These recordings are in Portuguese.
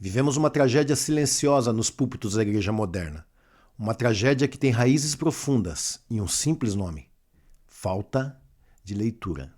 Vivemos uma tragédia silenciosa nos púlpitos da igreja moderna. Uma tragédia que tem raízes profundas e um simples nome: falta de leitura.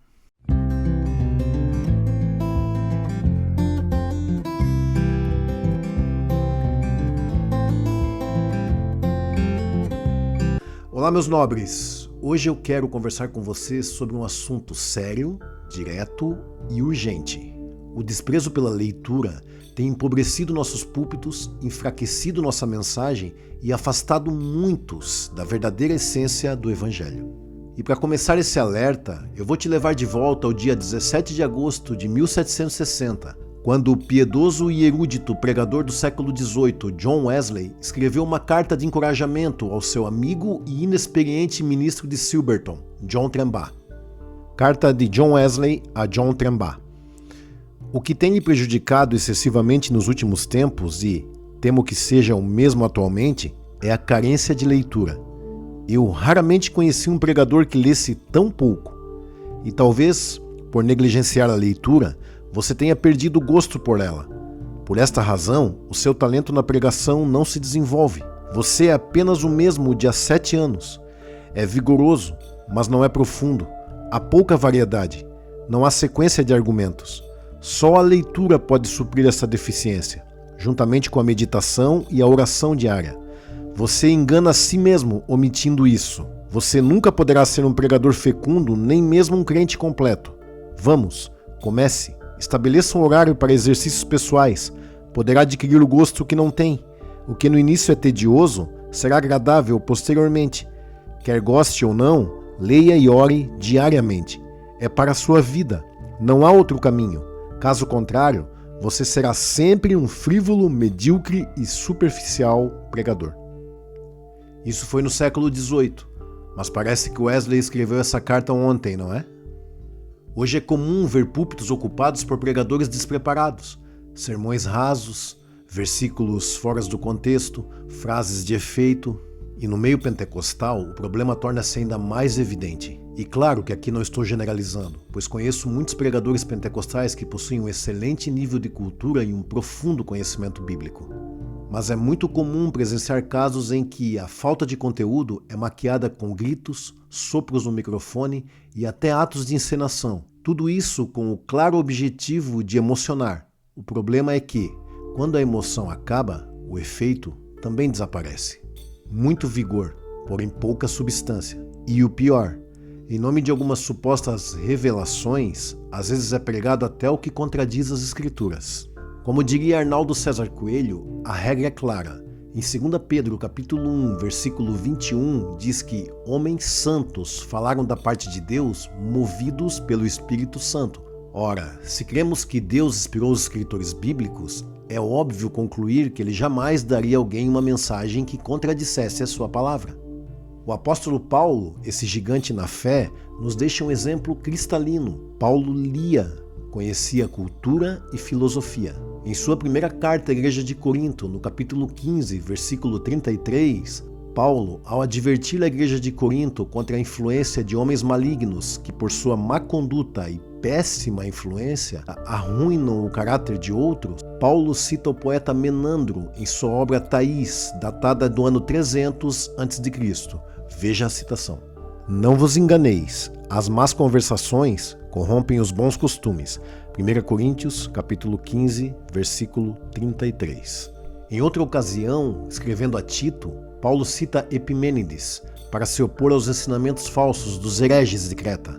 Olá, meus nobres! Hoje eu quero conversar com vocês sobre um assunto sério, direto e urgente. O desprezo pela leitura tem empobrecido nossos púlpitos, enfraquecido nossa mensagem e afastado muitos da verdadeira essência do Evangelho. E para começar esse alerta, eu vou te levar de volta ao dia 17 de agosto de 1760, quando o piedoso e erudito pregador do século XVIII, John Wesley, escreveu uma carta de encorajamento ao seu amigo e inexperiente ministro de Silverton, John Trembaugh. Carta de John Wesley a John Trembaugh. O que tem lhe prejudicado excessivamente nos últimos tempos, e temo que seja o mesmo atualmente, é a carência de leitura. Eu raramente conheci um pregador que lesse tão pouco. E talvez, por negligenciar a leitura, você tenha perdido o gosto por ela. Por esta razão, o seu talento na pregação não se desenvolve. Você é apenas o mesmo de há 7 anos. É vigoroso, mas não é profundo. Há pouca variedade. Não há sequência de argumentos. Só a leitura pode suprir essa deficiência, juntamente com a meditação e a oração diária. Você engana a si mesmo omitindo isso. Você nunca poderá ser um pregador fecundo, nem mesmo um crente completo. Vamos, comece. Estabeleça um horário para exercícios pessoais. Poderá adquirir o gosto que não tem. O que no início é tedioso, será agradável posteriormente. Quer goste ou não, leia e ore diariamente. É para a sua vida. Não há outro caminho. Caso contrário, você será sempre um frívolo, medíocre e superficial pregador. Isso foi no século XVIII, mas parece que Wesley escreveu essa carta ontem, não é? Hoje é comum ver púlpitos ocupados por pregadores despreparados, sermões rasos, versículos fora do contexto, frases de efeito. E no meio pentecostal, o problema torna-se ainda mais evidente. E claro que aqui não estou generalizando, pois conheço muitos pregadores pentecostais que possuem um excelente nível de cultura e um profundo conhecimento bíblico. Mas é muito comum presenciar casos em que a falta de conteúdo é maquiada com gritos, sopros no microfone e até atos de encenação. Tudo isso com o claro objetivo de emocionar. O problema é que, quando a emoção acaba, o efeito também desaparece. Muito vigor, porém pouca substância. E o pior, em nome de algumas supostas revelações, às vezes é pregado até o que contradiz as Escrituras. Como diria Arnaldo César Coelho, a regra é clara. Em 2 Pedro capítulo 1, versículo 21, diz que homens santos falaram da parte de Deus movidos pelo Espírito Santo. Ora, se cremos que Deus inspirou os escritores bíblicos, é óbvio concluir que ele jamais daria a alguém uma mensagem que contradissesse a sua palavra. O apóstolo Paulo, esse gigante na fé, nos deixa um exemplo cristalino. Paulo lia, conhecia cultura e filosofia. Em sua primeira carta à igreja de Corinto, no capítulo 15, versículo 33, Paulo, ao advertir a igreja de Corinto contra a influência de homens malignos que, por sua má conduta e péssima influência, arruinam o caráter de outros, Paulo cita o poeta Menandro em sua obra Thaís, datada do ano 300 a.C. Veja a citação. Não vos enganeis, as más conversações corrompem os bons costumes. 1 Coríntios, capítulo 15, versículo 33. Em outra ocasião, escrevendo a Tito, Paulo cita Epimênides para se opor aos ensinamentos falsos dos hereges de Creta.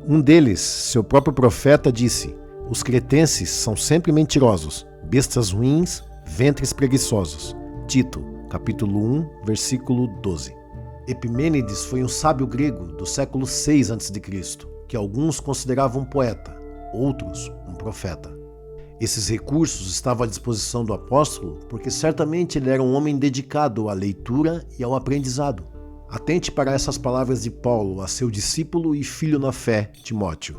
Um deles, seu próprio profeta, disse: os cretenses são sempre mentirosos, bestas ruins, ventres preguiçosos. Tito, capítulo 1, versículo 12. Epimênides foi um sábio grego do século 6 a.C., que alguns consideravam um poeta, outros um profeta. Esses recursos estavam à disposição do apóstolo porque certamente ele era um homem dedicado à leitura e ao aprendizado. Atente para essas palavras de Paulo a seu discípulo e filho na fé, Timóteo.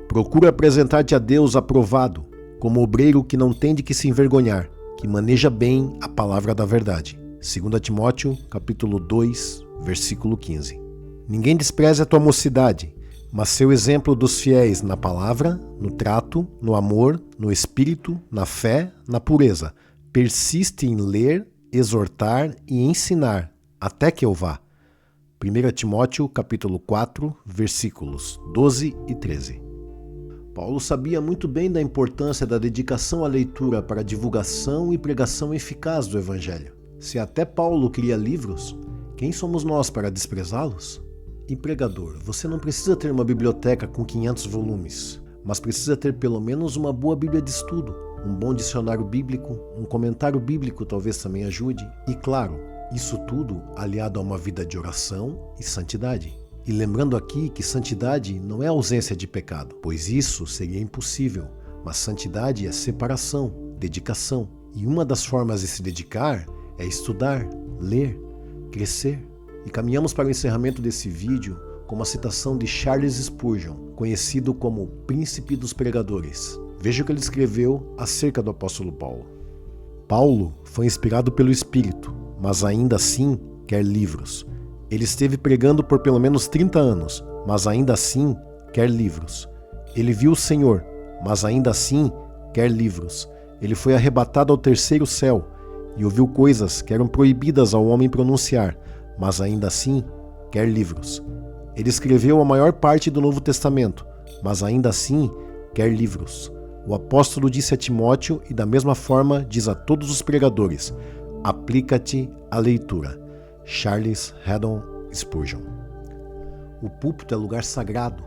Procura apresentar-te a Deus aprovado, como obreiro que não tem de que se envergonhar, que maneja bem a palavra da verdade. 2 Timóteo, capítulo 2, versículo 15. Ninguém despreze a tua mocidade, mas seu exemplo dos fiéis na palavra, no trato, no amor, no espírito, na fé, na pureza. persiste em ler, exortar e ensinar, até que eu vá. 1 Timóteo capítulo 4, versículos 12 e 13. Paulo sabia muito bem da importância da dedicação à leitura para a divulgação e pregação eficaz do Evangelho. Se até Paulo cria livros, quem somos nós para desprezá-los? E pregador, você não precisa ter uma biblioteca com 500 volumes, mas precisa ter pelo menos uma boa Bíblia de estudo, um bom dicionário bíblico, um comentário bíblico talvez também ajude, e claro, isso tudo aliado a uma vida de oração e santidade. E lembrando aqui que santidade não é ausência de pecado, pois isso seria impossível, mas santidade é separação, dedicação. E uma das formas de se dedicar é estudar, ler, crescer. E caminhamos para o encerramento desse vídeo com uma citação de Charles Spurgeon, conhecido como o Príncipe dos Pregadores. Veja o que ele escreveu acerca do apóstolo Paulo. Paulo foi inspirado pelo Espírito, mas ainda assim quer livros. Ele esteve pregando por pelo menos 30 anos, mas ainda assim quer livros. Ele viu o Senhor, mas ainda assim quer livros. Ele foi arrebatado ao terceiro céu e ouviu coisas que eram proibidas ao homem pronunciar, mas ainda assim quer livros. Ele escreveu a maior parte do Novo Testamento, mas ainda assim quer livros. O apóstolo disse a Timóteo e da mesma forma diz a todos os pregadores: aplica-te à leitura. Charles Haddon Spurgeon. O púlpito é lugar sagrado,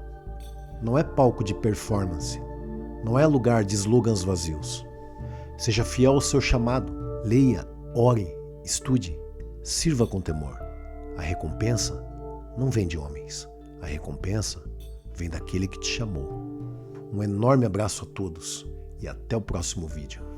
não é palco de performance, não é lugar de slogans vazios. Seja fiel ao seu chamado, leia, ore, estude, sirva com temor. A recompensa não vem de homens, a recompensa vem daquele que te chamou. Um enorme abraço a todos e até o próximo vídeo.